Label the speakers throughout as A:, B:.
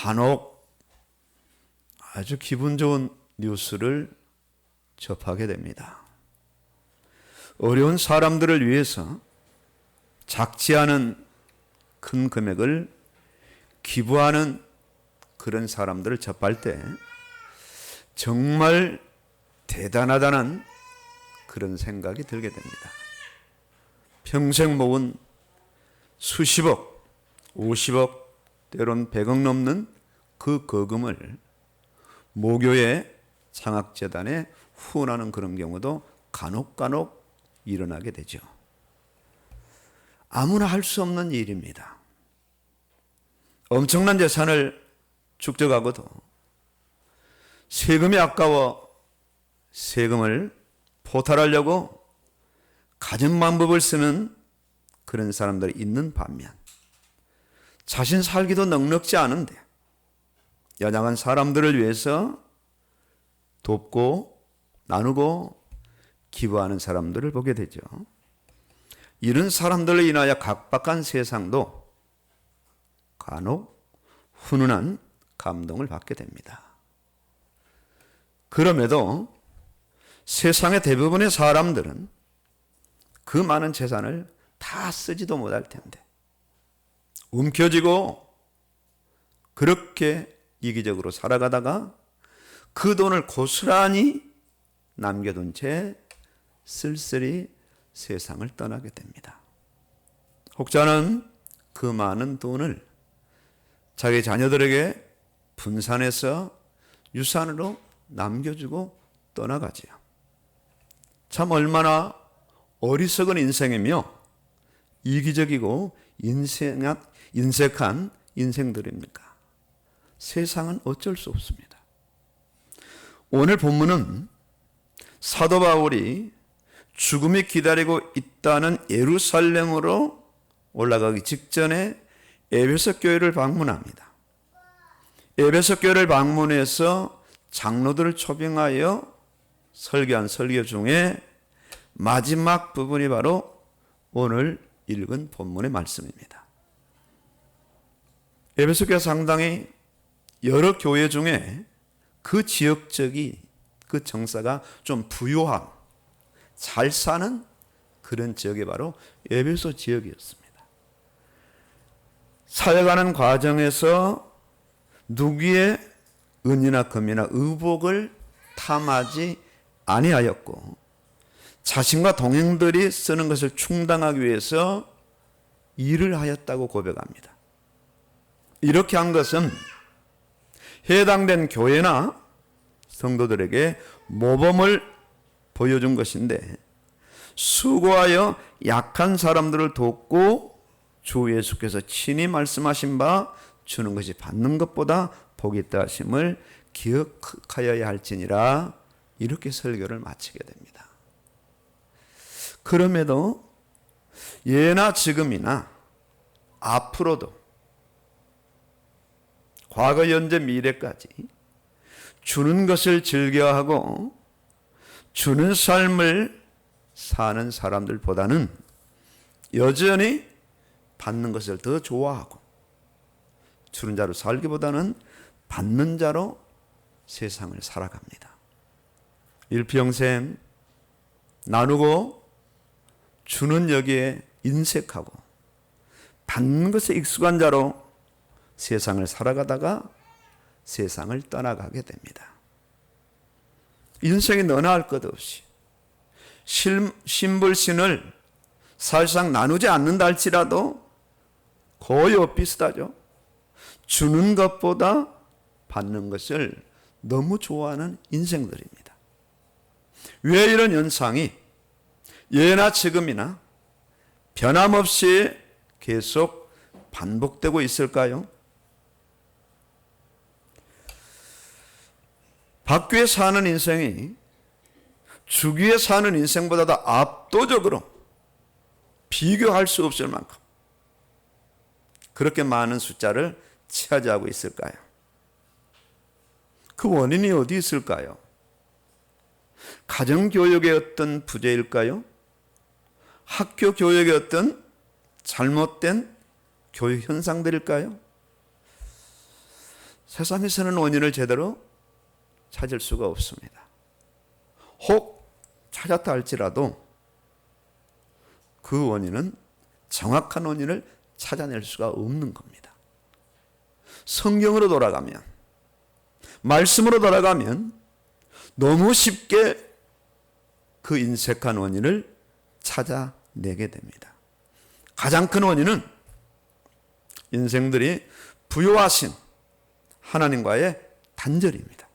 A: 간혹 아주 기분 좋은 뉴스를 접하게 됩니다. 어려운 사람들을 위해서 작지 않은 큰 금액을 기부하는 그런 사람들을 접할 때 정말 대단하다는 그런 생각이 들게 됩니다. 평생 모은 수십억, 50억, 때론 100억 넘는 그 거금을 모교의 창학재단에 후원하는 그런 경우도 간혹 일어나게 되죠. 아무나 할 수 없는 일입니다. 엄청난 재산을 축적하고도 세금이 아까워 세금을 포탈하려고 가진 방법을 쓰는 그런 사람들이 있는 반면 자신 살기도 넉넉지 않은데 연약한 사람들을 위해서 돕고 나누고 기부하는 사람들을 보게 되죠. 이런 사람들로 인하여 각박한 세상도 간혹 훈훈한 감동을 받게 됩니다. 그럼에도 세상의 대부분의 사람들은 그 많은 재산을 다 쓰지도 못할 텐데 움켜쥐고 그렇게 이기적으로 살아가다가 그 돈을 고스란히 남겨둔 채 쓸쓸히 세상을 떠나게 됩니다. 혹자는 그 많은 돈을 자기 자녀들에게 분산해서 유산으로 남겨주고 떠나가지요. 참 얼마나 어리석은 인생이며 이기적이고 인색한 인생들입니까? 세상은 어쩔 수 없습니다. 오늘 본문은 사도 바울이 죽음이 기다리고 있다는 예루살렘으로 올라가기 직전에 에베소 교회를 방문합니다. 에베소 교회를 방문해서 장로들을 초빙하여 설교한 설교 중에 마지막 부분이 바로 오늘 읽은 본문의 말씀입니다. 에베소 교회 상당히 여러 교회 중에 그 지역적이 그 정사가 좀 부유한 잘 사는 그런 지역이 바로 에베소 지역이었습니다. 살아가는 과정에서 누구의 은이나 금이나 의복을 탐하지 아니하였고 자신과 동행들이 쓰는 것을 충당하기 위해서 일을 하였다고 고백합니다. 이렇게 한 것은 해당된 교회나 성도들에게 모범을 보여준 것인데 수고하여 약한 사람들을 돕고 주 예수께서 친히 말씀하신 바 주는 것이 받는 것보다 복이 있다 하심을 기억하여야 할지니라 이렇게 설교를 마치게 됩니다. 그럼에도 예나 지금이나 앞으로도 과거, 현재, 미래까지 주는 것을 즐겨하고 주는 삶을 사는 사람들보다는 여전히 받는 것을 더 좋아하고 주는 자로 살기보다는 받는 자로 세상을 살아갑니다. 일평생 나누고 주는 여기에 인색하고 받는 것에 익숙한 자로 세상을 살아가다가 세상을 떠나가게 됩니다. 인생이 너나 할 것 없이 신불신을 사실상 나누지 않는다 할지라도 거의 비슷하죠. 주는 것보다 받는 것을 너무 좋아하는 인생들입니다. 왜 이런 현상이 예나 지금이나 변함없이 계속 반복되고 있을까요? 밖에 사는 인생이 주위에 사는 인생보다도 압도적으로 비교할 수 없을 만큼 그렇게 많은 숫자를 차지하고 있을까요? 그 원인이 어디 있을까요? 가정교육의 어떤 부재일까요? 학교 교육의 어떤 잘못된 교육 현상들일까요? 세상에서는 원인을 제대로 찾을 수가 없습니다. 혹 찾았다 할지라도 그 원인은 정확한 원인을 찾아낼 수가 없는 겁니다. 성경으로 돌아가면, 말씀으로 돌아가면 너무 쉽게 그 인색한 원인을 찾아내게 됩니다. 가장 큰 원인은 인생들이 부요하신 하나님과의 단절입니다.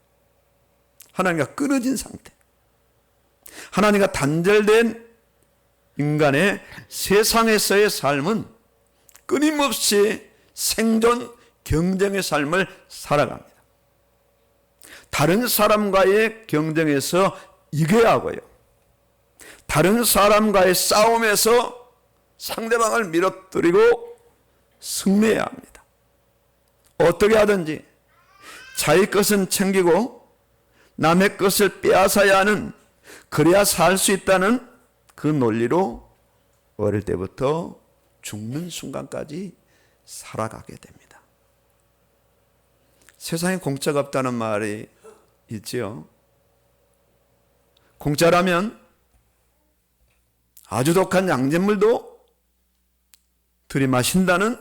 A: 하나님과 끊어진 상태. 하나님과 단절된 인간의 세상에서의 삶은 끊임없이 생존 경쟁의 삶을 살아갑니다. 다른 사람과의 경쟁에서 이겨야 하고요. 다른 사람과의 싸움에서 상대방을 밀어뜨리고 승리해야 합니다. 어떻게 하든지 자기 것은 챙기고 남의 것을 빼앗아야 하는, 그래야 살 수 있다는 그 논리로 어릴 때부터 죽는 순간까지 살아가게 됩니다. 세상에 공짜가 없다는 말이 있지요. 공짜라면 아주 독한 양잿물도 들이마신다는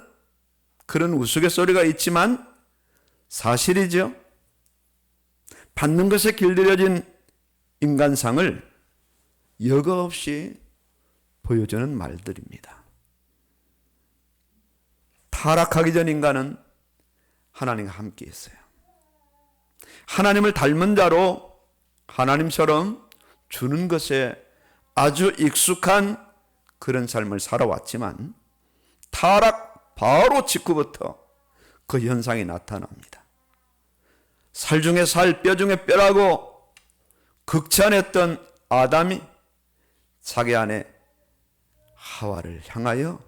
A: 그런 우스갯소리가 있지만 사실이죠. 받는 것에 길들여진 인간상을 여과 없이 보여주는 말들입니다. 타락하기 전 인간은 하나님과 함께 있어요. 하나님을 닮은 자로 하나님처럼 주는 것에 아주 익숙한 그런 삶을 살아왔지만 타락 바로 직후부터 그 현상이 나타납니다. 살 중에 살, 뼈 중에 뼈라고 극찬했던 아담이 자기 아내 하와를 향하여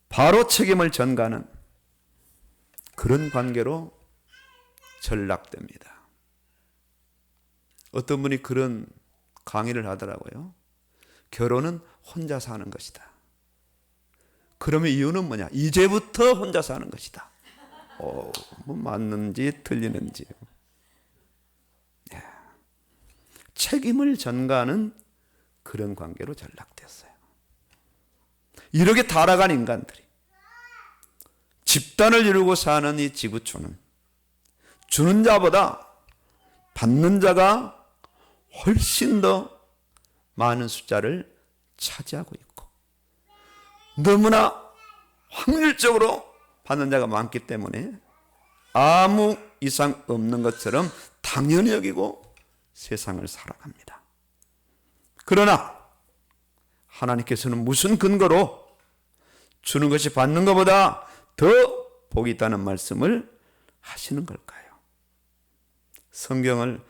A: 바로 책임을 전가하는 그런 관계로 전락됩니다. 어떤 분이 그런 강의를 하더라고요. 결혼은 혼자 사는 것이다. 그러면 이유는 뭐냐? 이제부터 혼자 사는 것이다. 뭐 맞는지 틀리는지. 책임을 전가하는 그런 관계로 전락됐어요. 이렇게 타락한 인간들이 집단을 이루고 사는 이 지구촌은 주는 자보다 받는 자가 훨씬 더 많은 숫자를 차지하고 있고 너무나 확률적으로 받는 자가 많기 때문에 아무 이상 없는 것처럼 당연히 여기고 세상을 살아갑니다. 그러나 하나님께서는 무슨 근거로 주는 것이 받는 것보다 더 복이 있다는 말씀을 하시는 걸까요? 성경을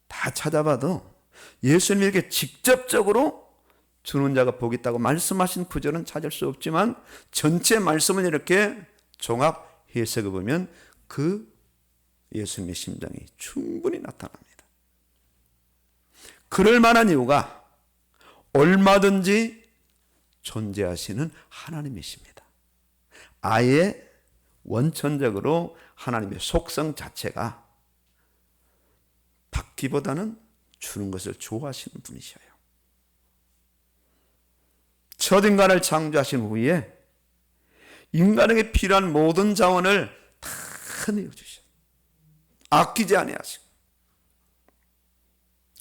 A: 다 찾아봐도 예수님에게 직접적으로 주는 자가 복이 있다고 말씀하신 구절은 찾을 수 없지만 전체 말씀을 이렇게 종합 해석해 보면 그 예수님의 심정이 충분히 나타납니다. 그럴 만한 이유가 얼마든지 존재하시는 하나님이십니다. 아예 원천적으로 하나님의 속성 자체가 받기보다는 주는 것을 좋아하시는 분이셔요. 첫 인간을 창조하신 후에 인간에게 필요한 모든 자원을 다 내어주셔. 아끼지 아니하시고.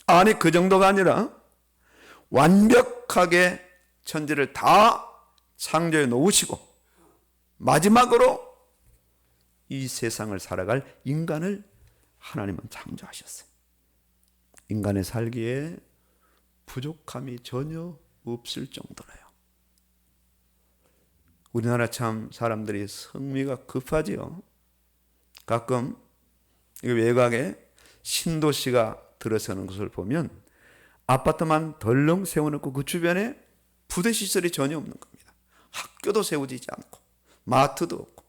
A: 아니 그 정도가 아니라 완벽하게 천지를 다 창조해 놓으시고 마지막으로 이 세상을 살아갈 인간을 하나님은 창조하셨어요. 인간의 살기에 부족함이 전혀 없을 정도로요. 우리나라 참 사람들이 성미가 급하지요. 가끔 외곽에 신도시가 들어서는 것을 보면 아파트만 덜렁 세워놓고 그 주변에 부대시설이 전혀 없는 겁니다. 학교도 세워지지 않고 마트도 없고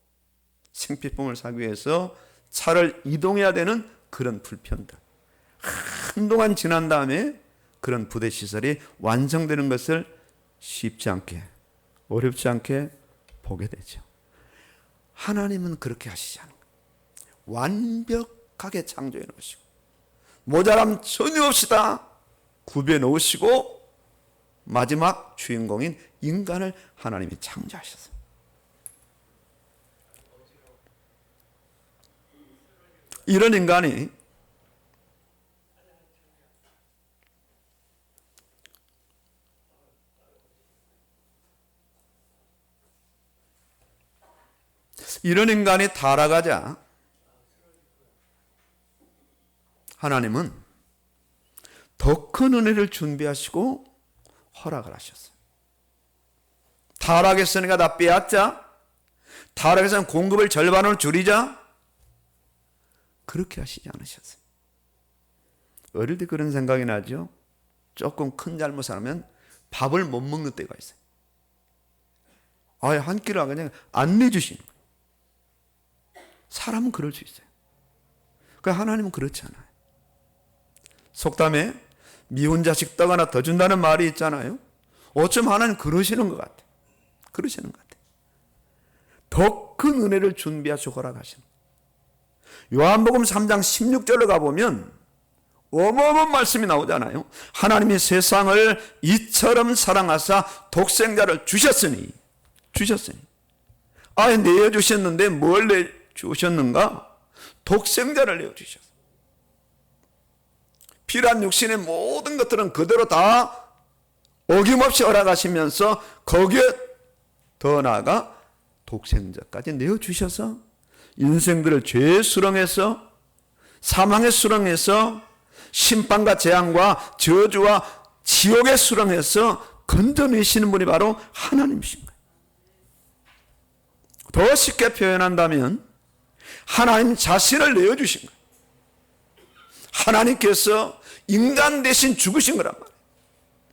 A: 생필품을 사기 위해서 차를 이동해야 되는 그런 불편들. 한동안 지난 다음에 그런 부대시설이 완성되는 것을 쉽지 않게 어렵지 않게 보게 되죠. 하나님은 그렇게 하시지 않은 거예요. 완벽하게 창조해 놓으시고 모자람 전혀 없이 다 구비해 놓으시고 마지막 주인공인 인간을 하나님이 창조하셨어요. 이런 인간이 타락하자 하나님은 더 큰 은혜를 준비하시고 허락을 하셨어요. 타락했으니까 다 빼앗자, 타락해서는 공급을 절반으로 줄이자, 그렇게 하시지 않으셨어요. 어릴 때 그런 생각이 나죠. 조금 큰 잘못을 하면 밥을 못 먹는 때가 있어요. 아예 한 끼를 그냥 안 내주시는 거예요. 사람은 그럴 수 있어요. 그러니까 하나님은 그렇지 않아요. 속담에 미운 자식 떡 하나 더 준다는 말이 있잖아요. 어쩜 하나님 그러시는 것 같아요. 그러시는 것 같아요. 더 큰 은혜를 준비하시고 허락하시는 거예요. 요한복음 3장 16절로 가보면 어마어마한 말씀이 나오잖아요. 하나님이 세상을 이처럼 사랑하사 독생자를 주셨으니 아예 내어주셨는데 뭘 내주셨는가? 독생자를 내어주셨어요. 피란 육신의 모든 것들은 그대로 다 어김없이 허락하시면서 거기에 더 나아가 독생자까지 내어주셔서 인생들을 죄의 수렁에서 사망의 수렁에서 심판과 재앙과 저주와 지옥의 수렁에서 건져내시는 분이 바로 하나님이신 거예요. 더 쉽게 표현한다면 하나님 자신을 내어주신 거예요. 하나님께서 인간 대신 죽으신 거란 말이에요.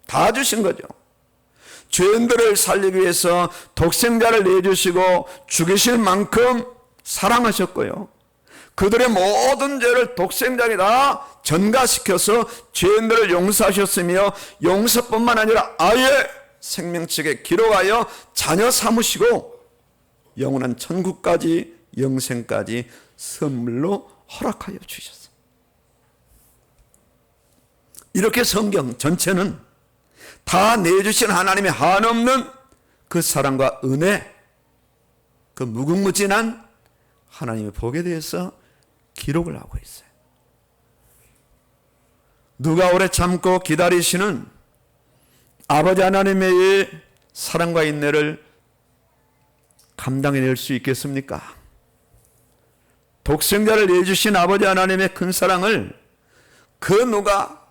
A: 다 주신 거죠. 죄인들을 살리기 위해서 독생자를 내주시고 죽이실 만큼 사랑하셨고요. 그들의 모든 죄를 독생자에게 다 전가시켜서 죄인들을 용서하셨으며 용서뿐만 아니라 아예 생명책에 기록하여 자녀 삼으시고 영원한 천국까지 영생까지 선물로 허락하여 주셨어요. 이렇게 성경 전체는 다 내주신 하나님의 한없는 그 사랑과 은혜, 그 무궁무진한 하나님의 복에 대해서 기록을 하고 있어요. 누가 오래 참고 기다리시는 아버지 하나님의 사랑과 인내를 감당해낼 수 있겠습니까? 독생자를 내주신 아버지 하나님의 큰 사랑을 그 누가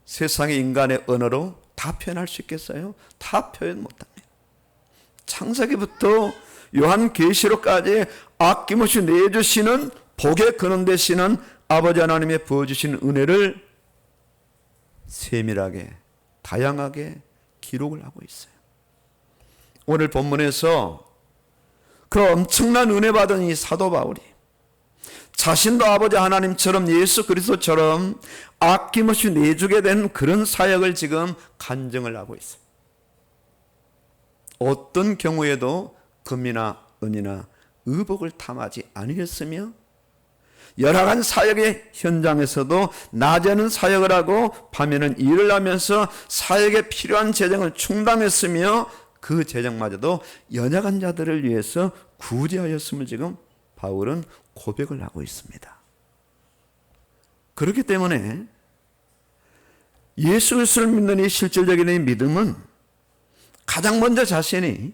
A: 세상의 인간의 언어로 다 표현할 수 있겠어요? 다 표현 못합니다. 창세기부터 요한계시록까지 아낌없이 내주시는 복의 근원 되시는 아버지 하나님의 부어주신 은혜를 세밀하게 다양하게 기록을 하고 있어요. 오늘 본문에서 그 엄청난 은혜 받은 이 사도 바울이 자신도 아버지 하나님처럼 예수 그리스도처럼 아낌없이 내주게 된 그런 사역을 지금 간증을 하고 있어요. 어떤 경우에도 금이나 은이나 의복을 탐하지 아니했으며 열악한 사역의 현장에서도 낮에는 사역을 하고 밤에는 일을 하면서 사역에 필요한 재정을 충당했으며 그 재정마저도 연약한 자들을 위해서 구제하였음을 지금 바울은 고백을 하고 있습니다. 그렇기 때문에 예수 그리스도를 믿는 이 실질적인 이 믿음은 가장 먼저 자신이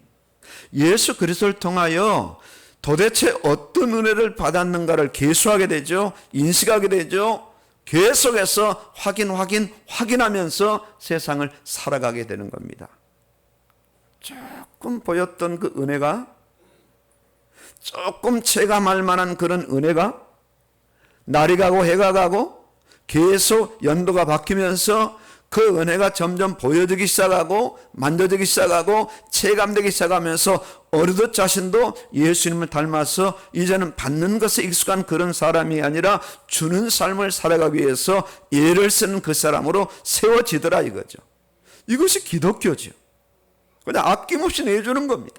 A: 예수 그리스도를 통하여 도대체 어떤 은혜를 받았는가를 계수하게 되죠. 인식하게 되죠. 계속해서 확인하면서 세상을 살아가게 되는 겁니다. 조금 보였던 그 은혜가, 조금 체감할 만한 그런 은혜가 날이 가고 해가 가고 계속 연도가 바뀌면서 그 은혜가 점점 보여지기 시작하고 만져지기 시작하고 체감되기 시작하면서 어느덧 자신도 예수님을 닮아서 이제는 받는 것에 익숙한 그런 사람이 아니라 주는 삶을 살아가기 위해서 예를 쓰는 그 사람으로 세워지더라 이거죠. 이것이 기독교죠. 그냥 아낌없이 내주는 겁니다.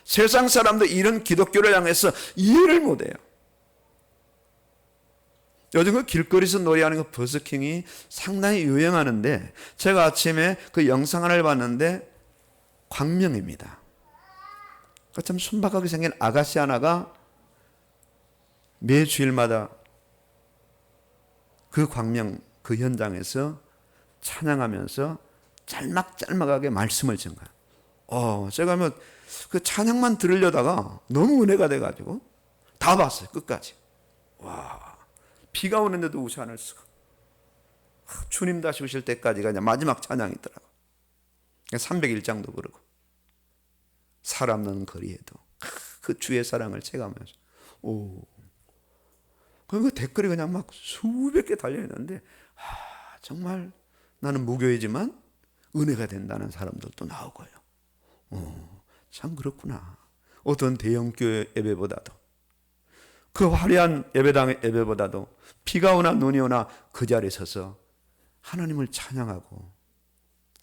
A: 세상 사람도 이런 기독교를 향해서 이해를 못해요. 요즘 그 길거리에서 노래하는 그 버스킹이 상당히 유행하는데, 제가 아침에 그 영상 하나를 봤는데 광명입니다. 참 순박하게 생긴 아가씨 하나가 매 주일마다 그 광명 그 현장에서 찬양하면서 짤막짤막하게 말씀을 전가요. 제가 그 찬양만 들으려다가 너무 은혜가 돼가지고 다 봤어요. 끝까지. 와, 비가 오는데도 우산을 쓰고 주님 다시 오실 때까지가 그냥 마지막 찬양이더라고. 301장도 그러고 사람 없는 거리에도 그 주의 사랑을 체감하면서 그 댓글이 그냥 막 수백 개 달려있는데 정말 나는 무교이지만 은혜가 된다는 사람들도 나오고요. 참 그렇구나. 어떤 대형교회 예배보다도, 그 화려한 예배당의 예배보다도 비가 오나 눈이 오나 그 자리에 서서 하나님을 찬양하고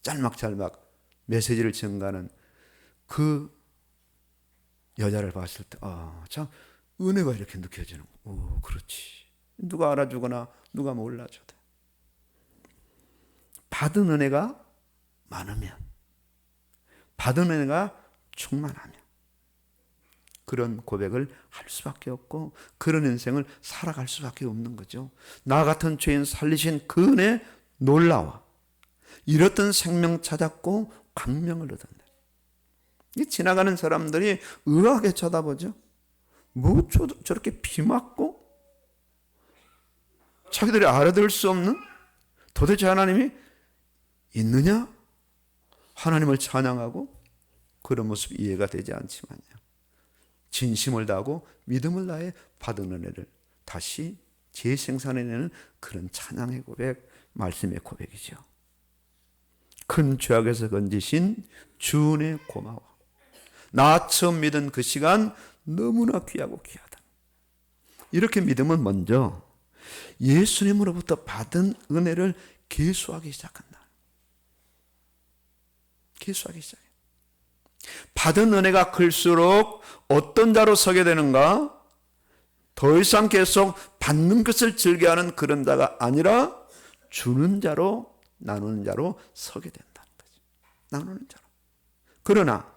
A: 짤막짤막 메시지를 전가하는 그 여자를 봤을 때 참 은혜가 이렇게 느껴지는 거. 그렇지. 누가 알아주거나 누가 몰라줘도 받은 은혜가 많으면, 받은 은혜가 충만하면 그런 고백을 할 수밖에 없고 그런 인생을 살아갈 수밖에 없는 거죠. 나 같은 죄인 살리신 그 은혜 놀라워 잃었던 생명 찾았고 광명을 얻었네. 이 지나가는 사람들이 의아하게 쳐다보죠. 뭐 저렇게 비 맞고 자기들이 알아들을 수 없는, 도대체 하나님이 있느냐? 하나님을 찬양하고 그런 모습이 이해가 되지 않지만요, 진심을 다하고 믿음을 다해 받은 은혜를 다시 재생산해내는 그런 찬양의 고백, 말씀의 고백이죠. 큰 죄악에서 건지신 주 은혜 고마워. 나 처음 믿은 그 시간 너무나 귀하고 귀하다. 이렇게 믿음은 먼저 예수님으로부터 받은 은혜를 계수하기 시작한다. 계수하기 시작해. 받은 은혜가 클수록 어떤 자로 서게 되는가? 더 이상 계속 받는 것을 즐겨하는 그런 자가 아니라 주는 자로, 나누는 자로 서게 된다는 거죠. 나누는 자로. 그러나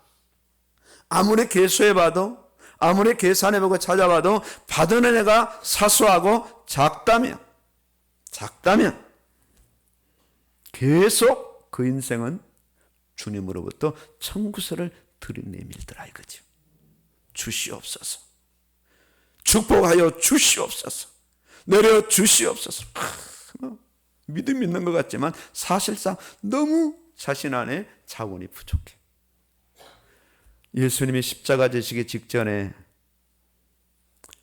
A: 아무리 계수해봐도, 아무리 계산해보고 찾아봐도 받은 은혜가 사소하고 작다면 계속 그 인생은 주님으로부터 청구서를 들이내밀더라 이거죠. 주시옵소서. 축복하여 주시옵소서. 내려 주시옵소서. 믿음 있는 것 같지만 사실상 너무 자신 안에 자원이 부족해. 예수님이 십자가 지시기 직전에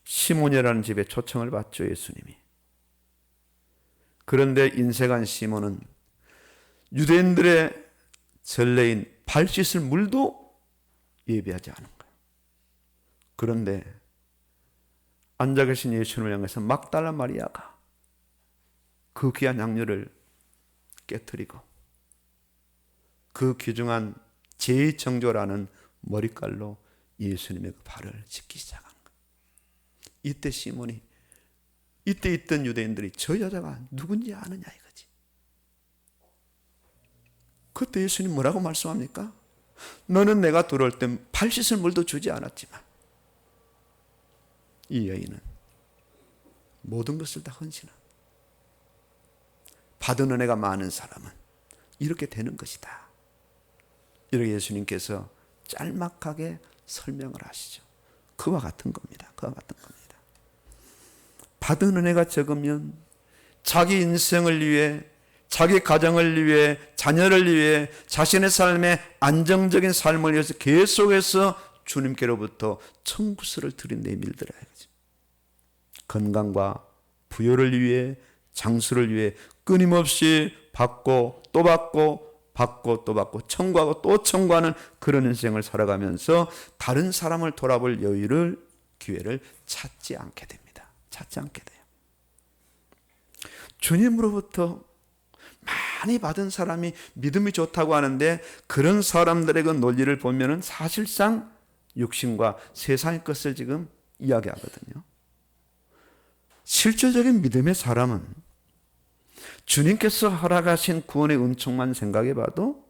A: 시몬이라는 집에 초청을 받죠, 예수님이. 그런데 인색한 시몬은 유대인들의 전례인 발 씻을 물도 예비하지 않은 거예요. 그런데 앉아 계신 예수님을 향해서 막달라 마리아가 그 귀한 양료를 깨뜨리고 그 귀중한 제2청조라는 머리칼로 예수님의 그 발을 씻기 시작한 거예요. 이때 시몬이, 이때 있던 유대인들이 저 여자가 누군지 아느냐 이거지. 그때 예수님 뭐라고 말씀합니까? 너는 내가 들어올 때 발 씻을 물도 주지 않았지만 이 여인은 모든 것을 다 헌신한, 받은 은혜가 많은 사람은 이렇게 되는 것이다. 이렇게 예수님께서 짤막하게 설명을 하시죠. 그와 같은 겁니다. 그와 같은 겁니다. 받은 은혜가 적으면 자기 인생을 위해, 자기 가정을 위해, 자녀를 위해, 자신의 삶의 안정적인 삶을 위해서 계속해서 주님께로부터 청구서를 들이내밀더라. 건강과 부여를 위해, 장수를 위해 끊임없이 받고 또 받고 받고 또 받고 청구하고 또 청구하는 그런 인생을 살아가면서 다른 사람을 돌아볼 여유를, 기회를 찾지 않게 됩니다. 찾지 않게 돼요. 주님으로부터 많이 받은 사람이 믿음이 좋다고 하는데 그런 사람들의 그 논리를 보면은 사실상 육신과 세상의 것을 지금 이야기하거든요. 실질적인 믿음의 사람은 주님께서 허락하신 구원의 은총만 생각해 봐도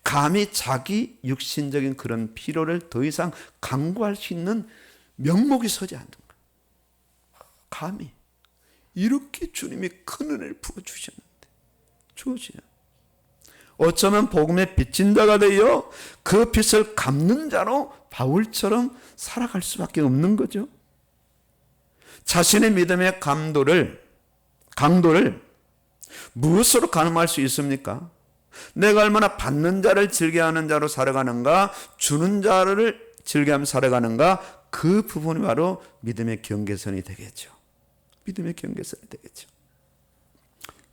A: 감히 자기 육신적인 그런 필요를 더 이상 강구할 수 있는 명목이 서지 않는 거예요. 감히 이렇게 주님이 큰 은혜를 부어주셨는데 주어지냐. 어쩌면 복음의 빚진 자가 되어 그 빚을 갚는 자로 바울처럼 살아갈 수밖에 없는 거죠. 자신의 믿음의 강도를 무엇으로 가늠할 수 있습니까? 내가 얼마나 받는 자를 즐겨하는 자로 살아가는가, 주는 자를 즐겨하며 살아가는가, 그 부분이 바로 믿음의 경계선이 되겠죠. 믿음의 경계선이 되겠죠.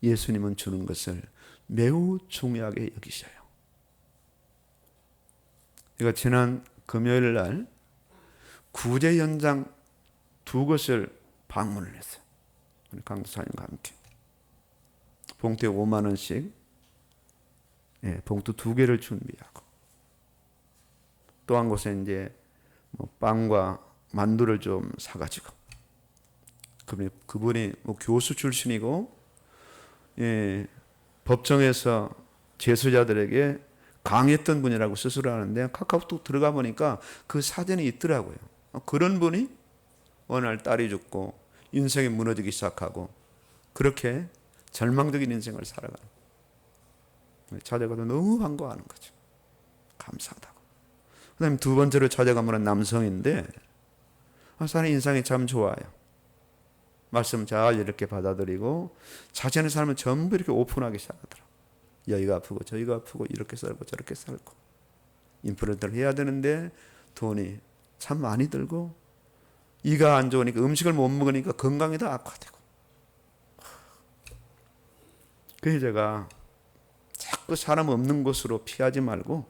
A: 예수님은 주는 것을 매우 중요하게 여기셔요. 제가 지난 금요일 날 구제 현장 2곳을 방문을 했어요. 강도사님과 함께. 봉투에 5만 원씩 봉투 2개를 준비하고, 또 한 곳에 이제 빵과 만두를 좀 사가지고, 그분이 교수 출신이고 법정에서 재수자들에게 강의했던 분이라고 스스로 하는데, 카카오톡 들어가 보니까 그 사진이 있더라고요. 그런 분이 어느 날 딸이 죽고 인생이 무너지기 시작하고 그렇게 절망적인 인생을 살아가는, 찾아가도 너무 반가워하는 거죠. 감사하다고. 그 다음에 2번째로 찾아가면 남성인데, 사람의 인상이 참 좋아요. 말씀 잘 이렇게 받아들이고 자신의 삶을 전부 이렇게 오픈하기 시작하더라고요. 여기가 아프고 저기가 아프고 이렇게 살고 저렇게 살고, 임플란트를 해야 되는데 돈이 참 많이 들고, 이가 안 좋으니까 음식을 못 먹으니까 건강이 더 악화되고. 그래서 제가 자꾸 사람 없는 곳으로 피하지 말고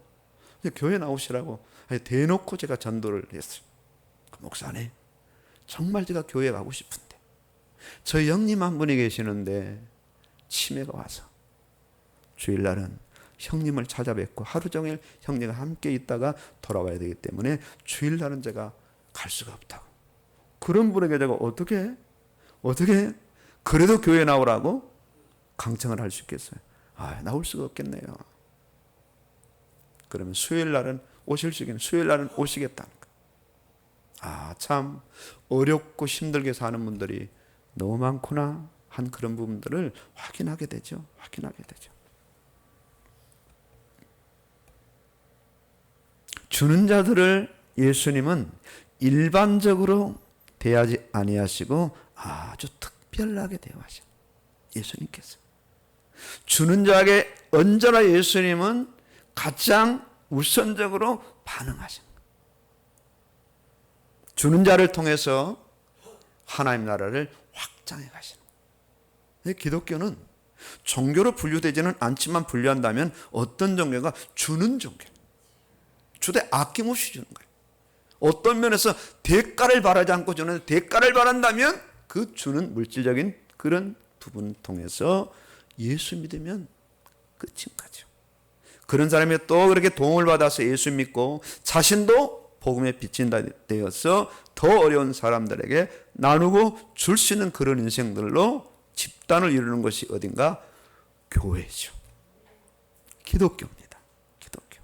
A: 교회 나오시라고 대놓고 제가 전도를 했어요. 목사님, 정말 제가 교회 가고 싶은데 저희 형님 한 분이 계시는데 치매가 와서 주일날은 형님을 찾아뵙고 하루 종일 형님과 함께 있다가 돌아와야 되기 때문에 주일날은 제가 갈 수가 없다고. 그런 분에게 제가 어떻게 그래도 교회 나오라고 강청을 할 수 있겠어요? 나올 수가 없겠네요. 그러면 수요일날은 오실 수 있겠네요. 수요일날은 오시겠다는 거. 참 어렵고 힘들게 사는 분들이 너무 많구나 한 그런 부분들을 확인하게 되죠. 주는 자들을 예수님은 일반적으로 대하지 아니하시고 아주 특별하게 대하셔. 예수님께서 주는 자에게 언제나 예수님은 가장 우선적으로 반응하십니다. 주는 자를 통해서 하나님 나라를 확장해 가시는 거예요. 기독교는 종교로 분류되지는 않지만 분류한다면 어떤 종교가 주는 종교예요. 주되 아낌없이 주는 거예요. 어떤 면에서 대가를 바라지 않고 주는, 대가를 바란다면 그 주는 물질적인 그런 부분을 통해서 예수 믿으면 끝인 거죠. 그런 사람이 또 그렇게 도움을 받아서 예수 믿고 자신도 복음에 빚진 자 되어서 더 어려운 사람들에게 나누고 줄 수 있는 그런 인생들로 집단을 이루는 것이 어딘가? 교회죠. 기독교입니다. 기독교.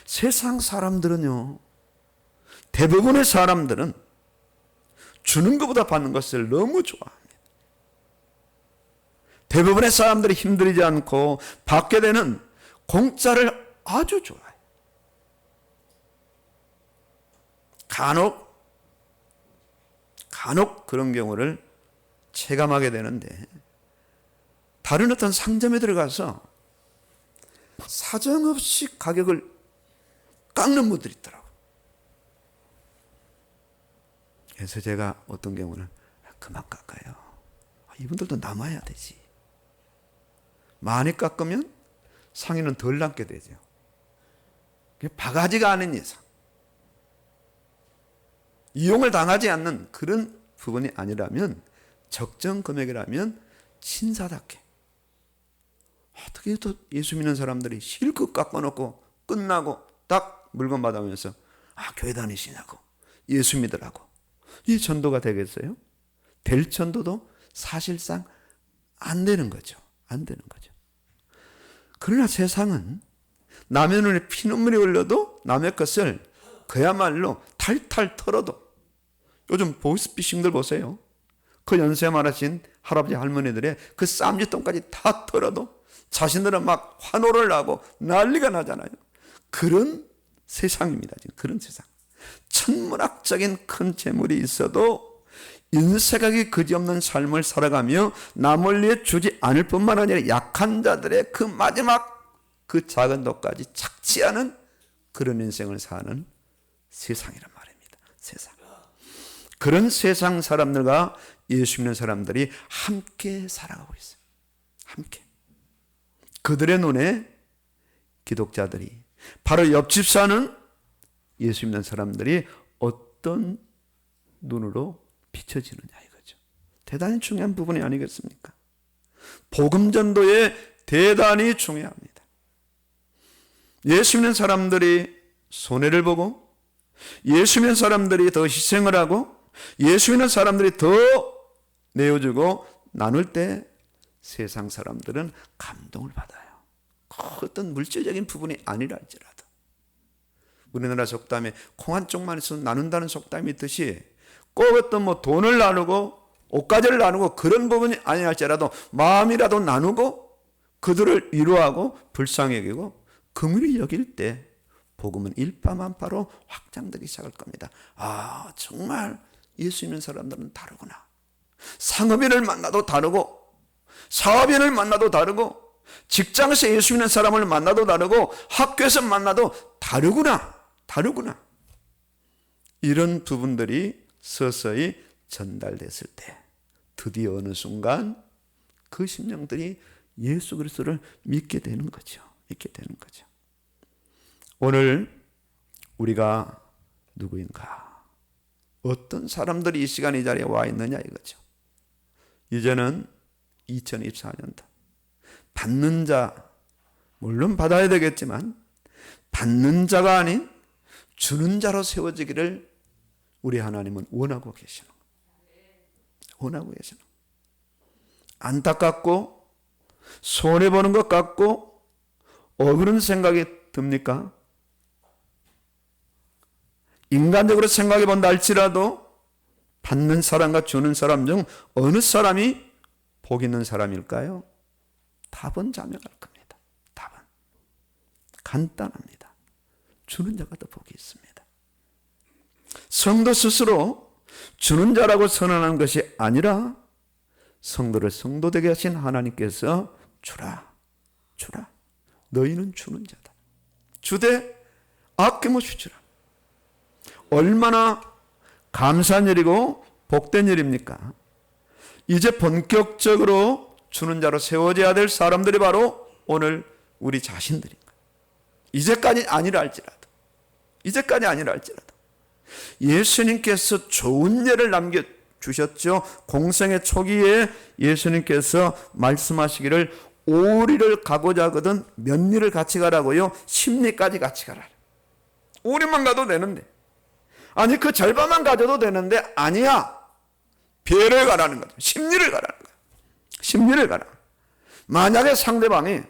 A: 세상 사람들은요, 대부분의 사람들은 주는 것보다 받는 것을 너무 좋아합니다. 대부분의 사람들이 힘들이지 않고 받게 되는 공짜를 아주 좋아해요. 간혹 그런 경우를 체감하게 되는데, 다른 어떤 상점에 들어가서 사정없이 가격을 깎는 분들이 있더라고요. 그래서 제가 어떤 경우는 그만 깎아요. 이분들도 남아야 되지. 많이 깎으면 상인은 덜 남게 되죠. 바가지가 아닌 이상, 이용을 당하지 않는 그런 부분이 아니라면, 적정 금액이라면 신사답게. 어떻게 또 예수 믿는 사람들이 실컷 깎아놓고 끝나고 딱 물건 받으면서 교회 다니시냐고, 예수 믿으라고, 이 전도가 되겠어요? 될 전도도 사실상 안 되는 거죠. 안 되는 거죠. 그러나 세상은 남의 눈에 피눈물이 흘러도 남의 것을 그야말로 탈탈 털어도, 요즘 보이스피싱들 보세요. 그 연세 많으신 할아버지 할머니들의 그 쌈짓돈까지 다 털어도 자신들은 막 환호를 하고 난리가 나잖아요. 그런 세상입니다. 지금 그런 세상. 천문학적인 큰 재물이 있어도 인색하게 그지없는 삶을 살아가며 남을 위해 주지 않을 뿐만 아니라 약한 자들의 그 마지막 그 작은 돈까지 착취하는 그런 인생을 사는 세상이란 말입니다. 세상. 그런 세상 사람들과 예수 믿는 사람들이 함께 살아가고 있어요. 함께. 그들의 눈에 기독자들이, 바로 옆집 사는 예수 믿는 사람들이 어떤 눈으로 비춰지느냐 이거죠. 대단히 중요한 부분이 아니겠습니까? 복음 전도에 대단히 중요합니다. 예수 믿는 사람들이 손해를 보고, 예수 믿는 사람들이 더 희생을 하고, 예수 믿는 사람들이 더 내어주고 나눌 때 세상 사람들은 감동을 받아요. 어떤 물질적인 부분이 아니라 할지라도. 우리나라 속담에 콩 한 쪽만 있어도 나눈다는 속담이 있듯이 꼭 어떤 돈을 나누고 옷가지를 나누고 그런 부분이 아니라 할지라도 마음이라도 나누고 그들을 위로하고 불쌍히 여기고 긍휼히 여길 때 복음은 일파만파로 확장되기 시작할 겁니다. 정말 예수 믿는 사람들은 다르구나. 상업인을 만나도 다르고, 사업인을 만나도 다르고, 직장에서 예수 믿는 사람을 만나도 다르고, 학교에서 만나도 다르구나. 이런 부분들이 서서히 전달됐을 때 드디어 어느 순간 그 심령들이 예수 그리스도를 믿게 되는 거죠. 오늘 우리가 누구인가? 어떤 사람들이 이 시간 이 자리에 와 있느냐 이거죠. 이제는 2024년도 받는 자, 물론 받아야 되겠지만 받는 자가 아닌 주는 자로 세워지기를 우리 하나님은 원하고 계시는 거예요. 안타깝고 손해보는 것 같고 그런 생각이 듭니까? 인간적으로 생각해 본다 할지라도 받는 사람과 주는 사람 중 어느 사람이 복 있는 사람일까요? 답은 자명할 겁니다. 답은 간단합니다. 주는 자가 더 복이 있습니다. 성도 스스로 주는 자라고 선언하는 것이 아니라 성도를 성도 되게 하신 하나님께서 주라. 너희는 주는 자다. 주되 아낌없이 주라. 얼마나 감사한 일이고 복된 일입니까? 이제 본격적으로 주는 자로 세워져야 될 사람들이 바로 오늘 우리 자신들인 거예요. 이제까지 아니라 할지라도 예수님께서 좋은 예를 남겨주셨죠. 공생의 초기에 예수님께서 말씀하시기를 오리를 가고자 하거든 몇 리를 같이 가라고요? 10리까지 같이 가라. 오리만 가도 되는데, 아니 그 절반만 가져도 되는데, 아니야, 배를 가라는 거죠. 10리를 가라는 거예요. 10리를 가라. 만약에 상대방이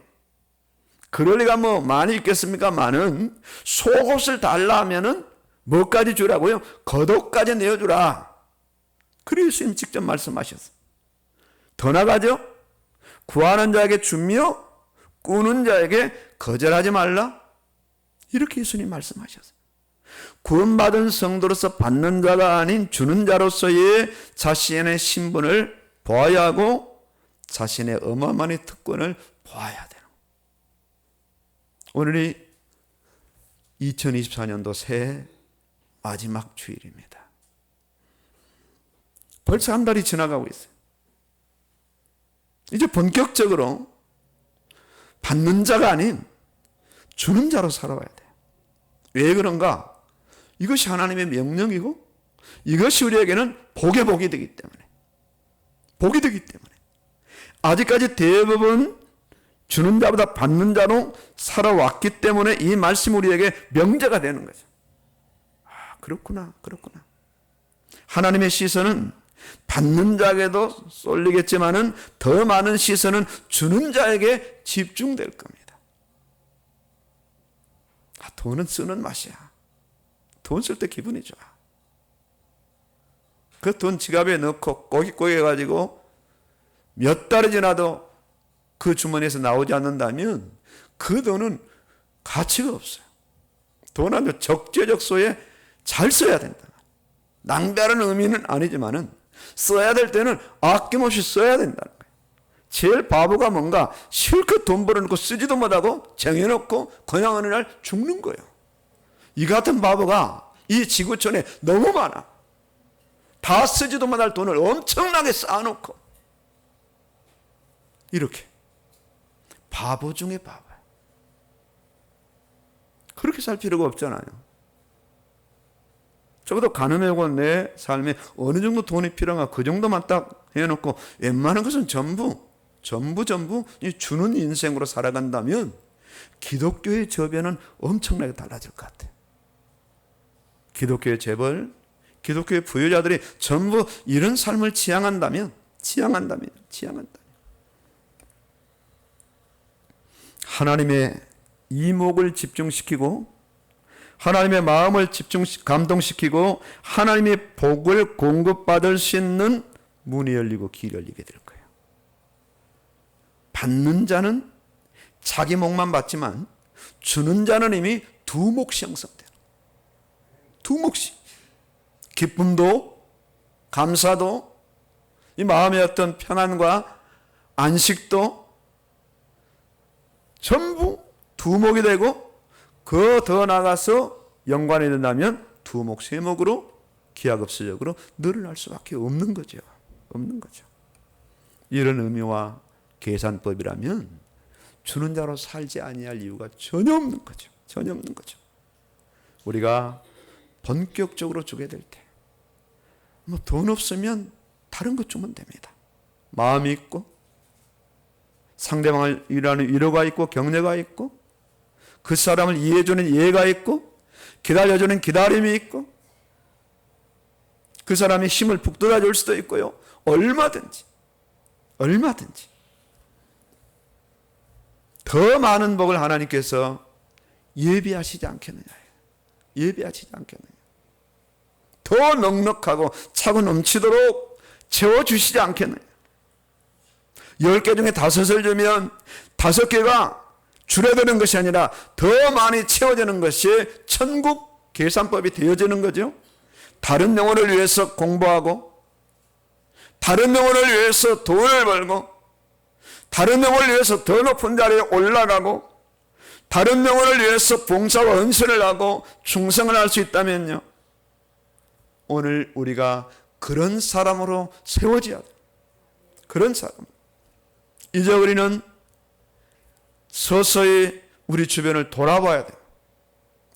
A: 그럴 리가 많이 있겠습니까? 많은 속옷을 달라 하면은 뭐까지 주라고요? 겉옷까지 내어주라. 그래서 예수님 직접 말씀하셨어요. 더 나가죠? 구하는 자에게 주며 꾸는 자에게 거절하지 말라. 이렇게 예수님 말씀하셨어요. 구원받은 성도로서 받는 자가 아닌 주는 자로서의 자신의 신분을 보아야 하고 자신의 어마어마한 특권을 보아야 돼요. 오늘이 2024년도 새해 마지막 주일입니다. 벌써 한 달이 지나가고 있어요. 이제 본격적으로 받는 자가 아닌 주는 자로 살아와야 돼요. 왜 그런가? 이것이 하나님의 명령이고 이것이 우리에게는 복이 되기 때문에. 아직까지 대부분 주는 자보다 받는 자로 살아왔기 때문에 이 말씀이 우리에게 명제가 되는 거죠. 아, 그렇구나. 하나님의 시선은 받는 자에게도 쏠리겠지만은 더 많은 시선은 주는 자에게 집중될 겁니다. 아, 돈은 쓰는 맛이야. 돈 쓸 때 기분이 좋아. 그 돈 지갑에 넣고 꼬깃꼬깃 해가지고 몇 달이 지나도 그 주머니에서 나오지 않는다면 그 돈은 가치가 없어요. 돈은 적재적소에 잘 써야 된다. 낭비하는 의미는 아니지만은 써야 될 때는 아낌없이 써야 된다는 거예요. 제일 바보가 뭔가 실컷 돈 벌어놓고 쓰지도 못하고 쟁여놓고 그냥 어느 날 죽는 거예요. 이 같은 바보가 이 지구촌에 너무 많아. 다 쓰지도 못할 돈을 엄청나게 쌓아놓고 이렇게 바보 중에 바보야. 그렇게 살 필요가 없잖아요. 적어도 가늠하고 내 삶에 어느 정도 돈이 필요한가 그 정도만 딱 해놓고 웬만한 것은 전부 이 주는 인생으로 살아간다면 기독교의 저변은 엄청나게 달라질 것 같아요. 기독교의 재벌, 기독교의 부유자들이 전부 이런 삶을 지향한다면 하나님의 이목을 집중시키고 하나님의 마음을 감동시키고 하나님의 복을 공급받을 수 있는 문이 열리고 길이 열리게 될 거예요. 받는 자는 자기 목만 받지만 주는 자는 이미 두 몫이 형성돼요. 두 몫이. 기쁨도 감사도 이 마음의 어떤 평안과 안식도 전부 두 몫이 되고 그 더 나가서 연관이 된다면 두목 세목으로 기하급수적으로 늘어날 수밖에 없는 거죠. 이런 의미와 계산법이라면 주는 자로 살지 아니할 이유가 전혀 없는 거죠. 우리가 본격적으로 주게 될 때 뭐 돈 없으면 다른 것 주면 됩니다. 마음이 있고 상대방을 위로하는 위로가 있고 격려가 있고 그 사람을 이해해주는 이해가 있고 기다려주는 기다림이 있고 그 사람의 힘을 북돋아 줄 수도 있고요. 얼마든지 더 많은 복을 하나님께서 예비하시지 않겠느냐. 더 넉넉하고 차고 넘치도록 채워주시지 않겠느냐. 10개 중에 5을 주면 5개가 줄어드는 것이 아니라 더 많이 채워지는 것이 천국 계산법이 되어지는 거죠. 다른 영혼을 위해서 공부하고 다른 영혼을 위해서 돈을 벌고 다른 영혼을 위해서 더 높은 자리에 올라가고 다른 영혼을 위해서 봉사와 헌신을 하고 충성을 할 수 있다면요, 오늘 우리가 그런 사람으로 세워져야 돼요. 그런 사람. 이제 우리는 서서히 우리 주변을 돌아봐야 돼요.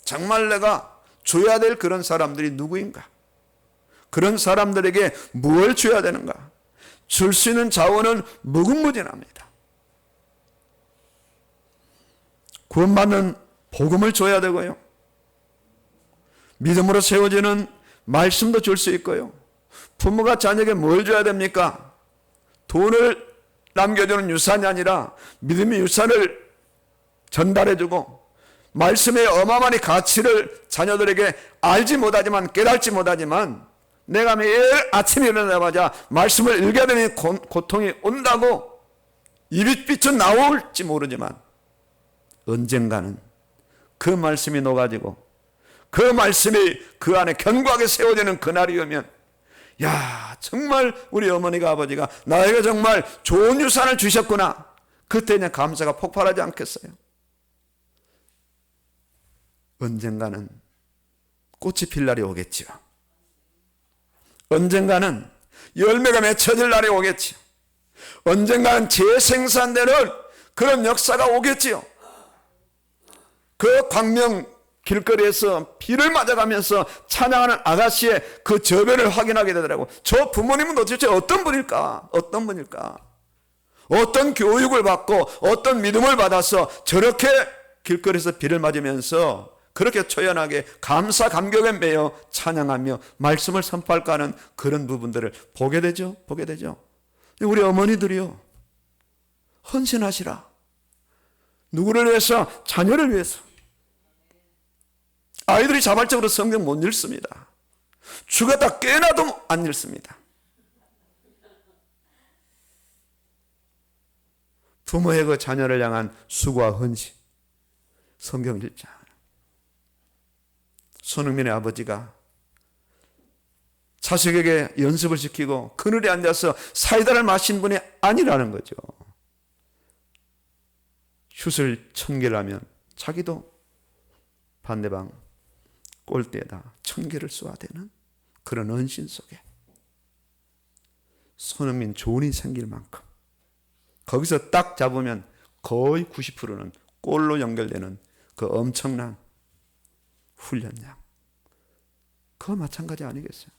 A: 정말 내가 줘야 될 그런 사람들이 누구인가? 그런 사람들에게 무엇을 줘야 되는가? 줄 수 있는 자원은 무궁무진합니다. 구원받는 복음을 줘야 되고요. 믿음으로 세워지는 말씀도 줄 수 있고요. 부모가 자녀에게 뭘 줘야 됩니까? 돈을 남겨주는 유산이 아니라 믿음의 유산을 전달해주고 말씀의 어마어마한 가치를 자녀들에게 알지 못하지만 깨닫지 못하지만 내가 매일 아침에 일어나자마자 말씀을 읽어야 되는 고통이 온다고 입이 삐쳐 나올지 모르지만 언젠가는 그 말씀이 녹아지고 그 말씀이 그 안에 견고하게 세워지는 그날이 오면 야, 정말 우리 어머니가 아버지가 나에게 정말 좋은 유산을 주셨구나. 그때 그냥 감사가 폭발하지 않겠어요? 언젠가는 꽃이 필 날이 오겠지요. 언젠가는 열매가 맺혀질 날이 오겠지요. 언젠가는 재생산되는 그런 역사가 오겠지요. 그 광명 길거리에서 비를 맞아가면서 찬양하는 아가씨의 그 저변을 확인하게 되더라고. 저 부모님은 도대체 어떤 분일까? 어떤 교육을 받고 어떤 믿음을 받아서 저렇게 길거리에서 비를 맞으면서 그렇게 초연하게 감사 감격에 매여 찬양하며 말씀을 선포할까 하는 그런 부분들을 보게 되죠. 우리 어머니들이요, 헌신하시라. 누구를 위해서? 자녀를 위해서. 아이들이 자발적으로 성경 못 읽습니다. 죽었다 깨어나도 안 읽습니다. 부모의 그 자녀를 향한 수고와 헌신, 성경 읽자. 손흥민의 아버지가 자식에게 연습을 시키고 그늘에 앉아서 사이다를 마신 분이 아니라는 거죠. 슛을 1000개를 하면 자기도 반대방 골대에다 1000개를 쏘아야 되는 그런 헌신 속에 손흥민 좋은이 생길 만큼 거기서 딱 잡으면 거의 90%는 골로 연결되는 그 엄청난 훈련량. 그거 마찬가지 아니겠어요?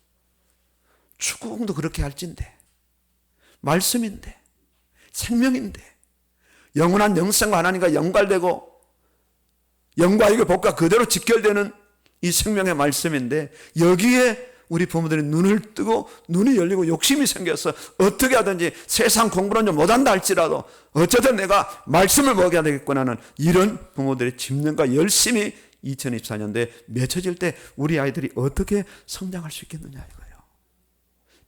A: 축구공도 그렇게 할진데, 말씀인데, 생명인데, 영원한 영생과 하나님과 연관되고 영과 이익의 복과 그대로 직결되는 이 생명의 말씀인데, 여기에 우리 부모들이 눈을 뜨고 눈이 열리고 욕심이 생겨서 어떻게 하든지 세상 공부는 좀 못한다 할지라도 어쨌든 내가 말씀을 먹여야 되겠구나 하는 이런 부모들의 집념과 열심이 2024년도에 맺혀질 때 우리 아이들이 어떻게 성장할 수 있겠느냐 이거예요.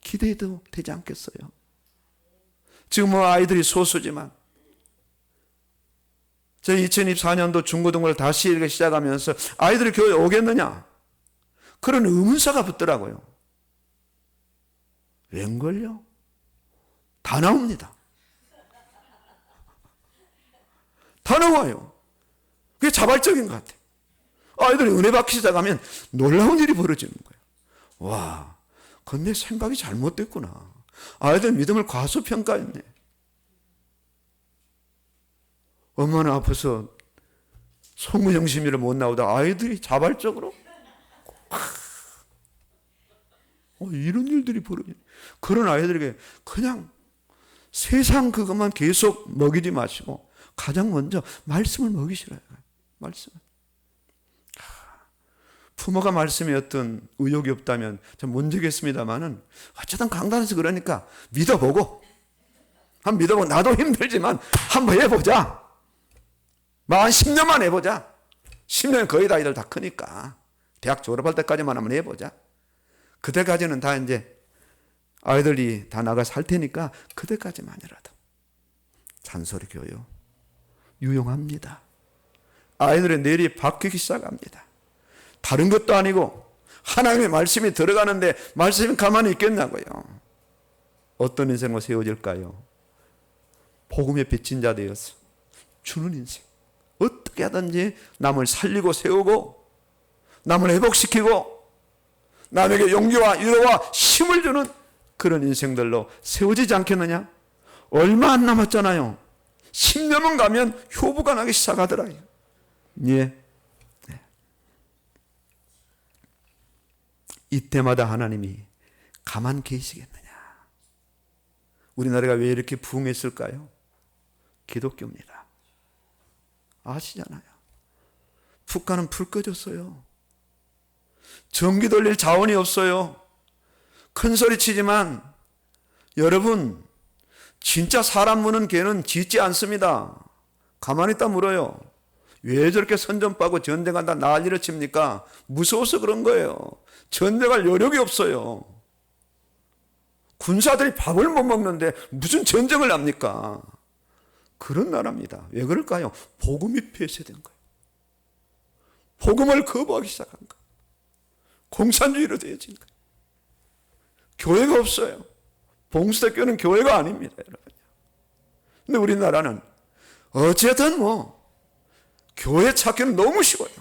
A: 기대해도 되지 않겠어요? 지금 뭐 아이들이 소수지만 저희 2024년도 중고등부를 다시 읽기 시작하면서 아이들이 교회에 오겠느냐? 그런 의문사가 붙더라고요. 웬걸요? 다 나옵니다. 다 나와요. 그게 자발적인 것 같아요. 아이들이 은혜 받기 시작하면 놀라운 일이 벌어지는 거예요. 와, 그건 내 생각이 잘못됐구나. 아이들 믿음을 과소평가했네. 엄마는 아파서 송구영심이를 못 나오다 아이들이 자발적으로 이런 일들이 벌어지네. 그런 아이들에게 그냥 세상 그것만 계속 먹이지 마시고 가장 먼저 말씀을 먹이시라요. 말씀을. 부모가 말씀에 어떤 의욕이 없다면 좀 문제겠습니다만은 어쨌든 강단에서 그러니까 믿어보고 한번 믿어보고 나도 힘들지만 한번 해보자. 한 10년만 해보자. 10년 거의 다 아이들 다 크니까 대학 졸업할 때까지만 한번 해보자. 그때까지는 다 이제 아이들이 다 나가서 할 테니까 그때까지만이라도 잔소리 교육 유용합니다. 아이들의 뇌리 바뀌기 시작합니다. 다른 것도 아니고 하나님의 말씀이 들어가는데 말씀이 가만히 있겠냐고요. 어떤 인생으로 세워질까요? 복음의 빚진 자 되어서 주는 인생. 어떻게 하든지 남을 살리고 세우고 남을 회복시키고 남에게 용기와 위로와 힘을 주는 그런 인생들로 세워지지 않겠느냐? 얼마 안 남았잖아요. 10년은 가면 효부가 나기 시작하더라고요. 예. 이때마다 하나님이 가만 계시겠느냐? 우리나라가 왜 이렇게 부흥했을까요? 기독교입니다. 아시잖아요. 북한은 불 꺼졌어요. 전기 돌릴 자원이 없어요. 큰 소리 치지만 여러분 진짜 사람 무는 개는 짖지 않습니다. 가만히 있다 물어요. 왜 저렇게 선전빠고 전쟁한다 난리를 칩니까? 무서워서 그런 거예요. 전쟁할 여력이 없어요. 군사들이 밥을 못 먹는데 무슨 전쟁을 합니까? 그런 나라입니다. 왜 그럴까요? 복음이 폐쇄된 거예요. 복음을 거부하기 시작한 거예요. 공산주의로 되어진 거예요. 교회가 없어요. 봉수대교는 교회가 아닙니다, 여러분. 근데 우리나라는 어쨌든 교회 찾기는 너무 쉬워요.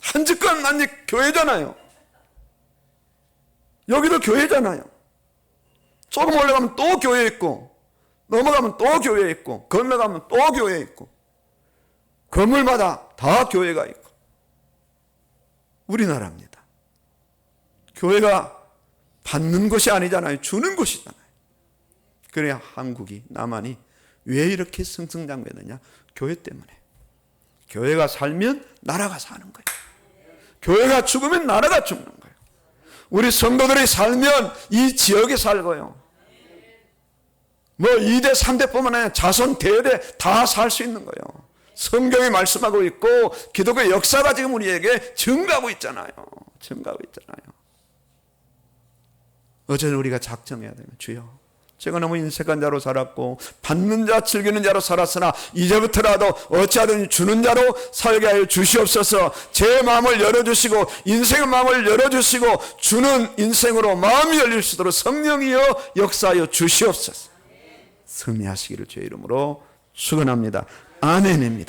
A: 한 집과 난집 교회잖아요. 여기도 교회잖아요. 조금 올라가면 또 교회 있고, 넘어가면 또 교회 있고, 건너가면 또 교회 있고, 건물마다 다 교회가 있고. 우리나라입니다. 교회가 받는 것이 아니잖아요. 주는 것이잖아요. 그래 한국이 남한이 왜 이렇게 승승장구했느냐? 교회 때문에. 교회가 살면 나라가 사는 거예요. 교회가 죽으면 나라가 죽는 거예요. 우리 성도들이 살면 이 지역에 살고요. 뭐 2대 3대뿐만 아니라 자손 대대 다 살 수 있는 거예요. 성경이 말씀하고 있고 기독교의 역사가 지금 우리에게 증가하고 있잖아요. 증가하고 있잖아요. 어제는 우리가 작정해야 되면 주여, 제가 너무 인색한 자로 살았고 받는 자 즐기는 자로 살았으나 이제부터라도 어찌하든 주는 자로 살게 하여 주시옵소서. 제 마음을 열어주시고 인생의 마음을 열어주시고 주는 인생으로 마음이 열릴 수 있도록 성령이여 역사하여 주시옵소서. 승리하시기를 주의 이름으로 축원합니다. 아멘입니다.